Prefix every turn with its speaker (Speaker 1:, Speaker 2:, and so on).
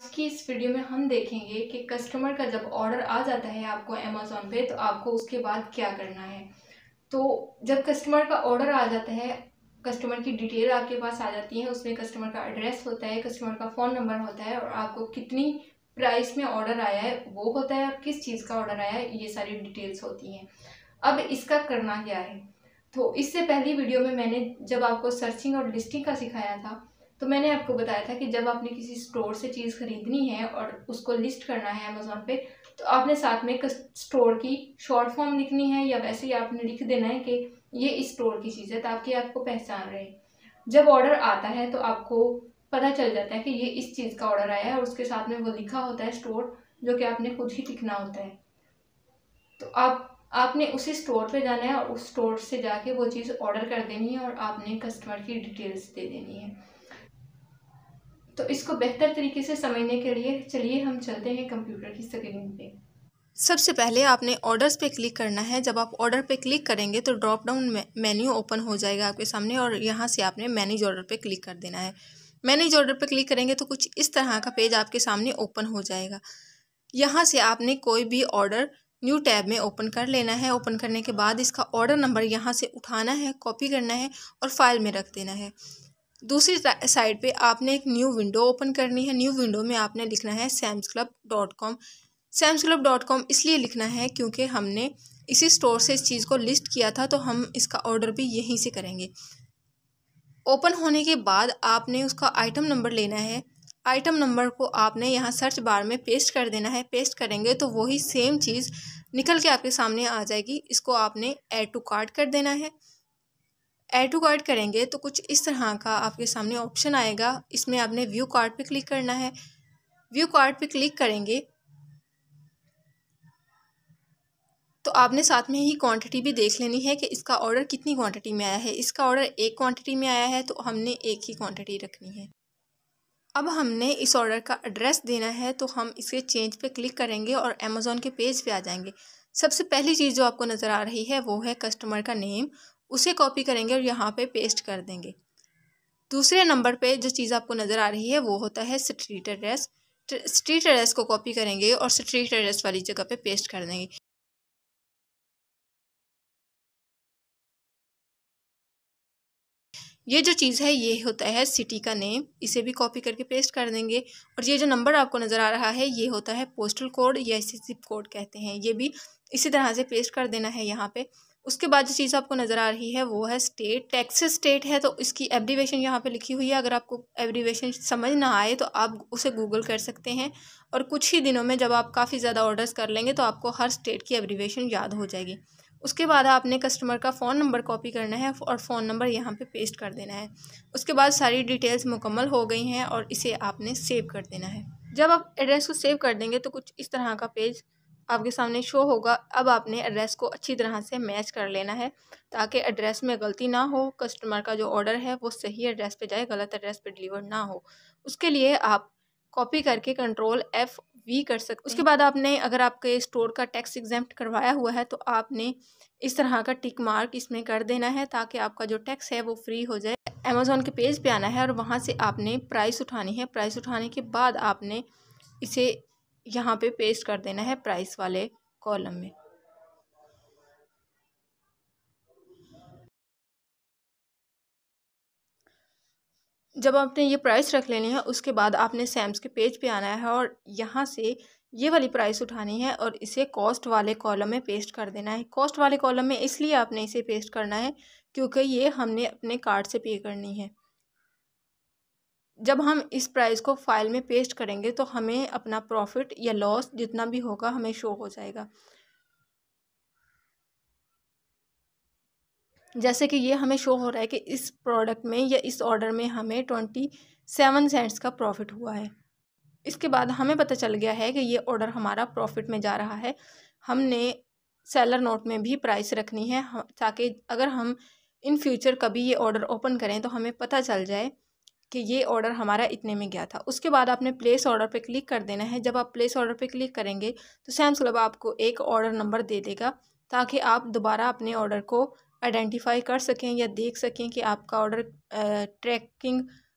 Speaker 1: की इस वीडियो में हम देखेंगे कि कस्टमर का जब ऑर्डर आ जाता है आपको अमेज़ॉन पे तो आपको उसके बाद क्या करना है। तो जब कस्टमर का ऑर्डर आ जाता है, कस्टमर की डिटेल आपके पास आ जाती है, उसमें कस्टमर का एड्रेस होता है, कस्टमर का फ़ोन नंबर होता है और आपको कितनी प्राइस में ऑर्डर आया है वो होता है और किस चीज़ का ऑर्डर आया है ये सारी डिटेल्स होती हैं। अब इसका करना क्या है, तो इससे पहली वीडियो में मैंने जब आपको सर्चिंग और लिस्टिंग का सिखाया था तो मैंने आपको बताया था कि जब आपने किसी स्टोर से चीज़ खरीदनी है और उसको लिस्ट करना है अमेज़ॉन पे तो आपने साथ में स्टोर की शॉर्ट फॉर्म लिखनी है या वैसे ही आपने लिख देना है कि ये इस स्टोर की चीज़ है ताकि आपको पहचान रहे। जब ऑर्डर आता है तो आपको पता चल जाता है कि ये इस चीज़ का ऑर्डर आया है और उसके साथ में वो लिखा होता है स्टोर, जो कि आपने खुद ही लिखना होता है। तो आपने उसी स्टोर पे जाना है और उस स्टोर से जाके वो चीज़ ऑर्डर कर देनी है और आपने कस्टमर की डिटेल्स दे देनी है। तो इसको बेहतर तरीके से समझने के लिए चलिए हम चलते हैं कंप्यूटर की स्क्रीन पे।
Speaker 2: सबसे पहले आपने ऑर्डर्स पे क्लिक करना है। जब आप ऑर्डर पे क्लिक करेंगे तो ड्रॉप डाउन मेन्यू ओपन हो जाएगा आपके सामने और यहाँ से आपने मैनेज ऑर्डर पे क्लिक कर देना है। मैनेज ऑर्डर पे क्लिक करेंगे तो कुछ इस तरह का पेज आपके सामने ओपन हो जाएगा। यहाँ से आपने कोई भी ऑर्डर न्यू टैब में ओपन कर लेना है। ओपन करने के बाद इसका ऑर्डर नंबर यहाँ से उठाना है, कॉपी करना है और फाइल में रख देना है। दूसरी साइड पे आपने एक न्यू विंडो ओपन करनी है। न्यू विंडो में आपने लिखना है samsclub.com। samsclub.com इसलिए लिखना है क्योंकि हमने इसी स्टोर से इस चीज़ को लिस्ट किया था, तो हम इसका ऑर्डर भी यहीं से करेंगे। ओपन होने के बाद आपने उसका आइटम नंबर लेना है। आइटम नंबर को आपने यहाँ सर्च बार में पेस्ट कर देना है। पेस्ट करेंगे तो वही सेम चीज़ निकल के आपके सामने आ जाएगी। इसको आपने ऐड टू कार्ट कर देना है। ऐड टू कार्ट करेंगे तो कुछ इस तरह का आपके सामने ऑप्शन आएगा। इसमें आपने व्यू कार्ट पे क्लिक करना है। व्यू कार्ट पे क्लिक करेंगे तो आपने साथ में ही क्वांटिटी भी देख लेनी है कि इसका ऑर्डर कितनी क्वांटिटी में आया है। इसका ऑर्डर एक क्वांटिटी में आया है तो हमने एक ही क्वांटिटी रखनी है। अब हमने इस ऑर्डर का एड्रेस देना है तो हम इसके चेंज पे क्लिक करेंगे और अमेज़ॉन के पेज पे आ जाएंगे। सबसे पहली चीज़ जो आपको नज़र आ रही है वो है कस्टमर का नेम। उसे कॉपी करेंगे और यहाँ पे पेस्ट कर देंगे। दूसरे नंबर पे जो चीज़ आपको नज़र आ रही है वो होता है स्ट्रीट एड्रेस। स्ट्रीट एड्रेस को कॉपी करेंगे और स्ट्रीट एड्रेस वाली जगह पे पेस्ट कर देंगे। ये जो चीज़ है ये होता है सिटी का नेम। इसे भी कॉपी करके पेस्ट कर देंगे। और ये जो नंबर आपको नज़र आ रहा है ये होता है पोस्टल कोड या इसे जिप कोड कहते हैं। ये भी इसी तरह से पेस्ट कर देना है यहाँ पे। उसके बाद जो चीज़ आपको नज़र आ रही है वो है स्टेट। टेक्सास स्टेट है तो इसकी एब्रीवेशन यहाँ पे लिखी हुई है। अगर आपको एब्रीवेशन समझ ना आए तो आप उसे गूगल कर सकते हैं और कुछ ही दिनों में जब आप काफ़ी ज़्यादा ऑर्डर्स कर लेंगे तो आपको हर स्टेट की एब्रीवेशन याद हो जाएगी। उसके बाद आपने कस्टमर का फ़ोन नंबर कॉपी करना है और फ़ोन नंबर यहाँ पे पेस्ट कर देना है। उसके बाद सारी डिटेल्स मुकम्मल हो गई हैं और इसे आपने सेव कर देना है। जब आप एड्रेस को सेव कर देंगे तो कुछ इस तरह का पेज आपके सामने शो होगा। अब आपने एड्रेस को अच्छी तरह से मैच कर लेना है ताकि एड्रेस में गलती ना हो, कस्टमर का जो ऑर्डर है वो सही एड्रेस पे जाए, गलत एड्रेस पे डिलीवर ना हो। उसके लिए आप कॉपी करके Ctrl+F+V कर सकते हैं। उसके बाद आपने अगर आपके स्टोर का टैक्स एग्जेम्प्ट करवाया हुआ है तो आपने इस तरह का टिक मार्क इसमें कर देना है ताकि आपका जो टैक्स है वो फ्री हो जाए। अमेज़ॉन के पेज पे आना है और वहाँ से आपने प्राइस उठानी है। प्राइस उठाने के बाद आपने इसे यहाँ पे पेस्ट कर देना है प्राइस वाले कॉलम में। जब आपने ये प्राइस रख लेनी है उसके बाद आपने सैम्स के पेज पे आना है और यहाँ से ये वाली प्राइस उठानी है और इसे कॉस्ट वाले कॉलम में पेस्ट कर देना है। कॉस्ट वाले कॉलम में इसलिए आपने इसे पेस्ट करना है क्योंकि ये हमने अपने कार्ड से पे करनी है। जब हम इस प्राइस को फाइल में पेस्ट करेंगे तो हमें अपना प्रॉफिट या लॉस जितना भी होगा हमें शो हो जाएगा। जैसे कि ये हमें शो हो रहा है कि इस प्रोडक्ट में या इस ऑर्डर में हमें 27 सेंट्स का प्रॉफिट हुआ है। इसके बाद हमें पता चल गया है कि ये ऑर्डर हमारा प्रॉफिट में जा रहा है। हमने सेलर नोट में भी प्राइस रखनी है ताकि अगर हम इन फ्यूचर कभी ये ऑर्डर ओपन करें तो हमें पता चल जाए कि ये ऑर्डर हमारा इतने में गया था। उसके बाद आपने प्लेस ऑर्डर पे क्लिक कर देना है। जब आप प्लेस ऑर्डर पे क्लिक करेंगे तो सैम्स क्लब आपको एक ऑर्डर नंबर दे देगा ताकि आप दोबारा अपने ऑर्डर को आइडेंटिफाई कर सकें या देख सकें कि आपका ऑर्डर ट्रैकिंग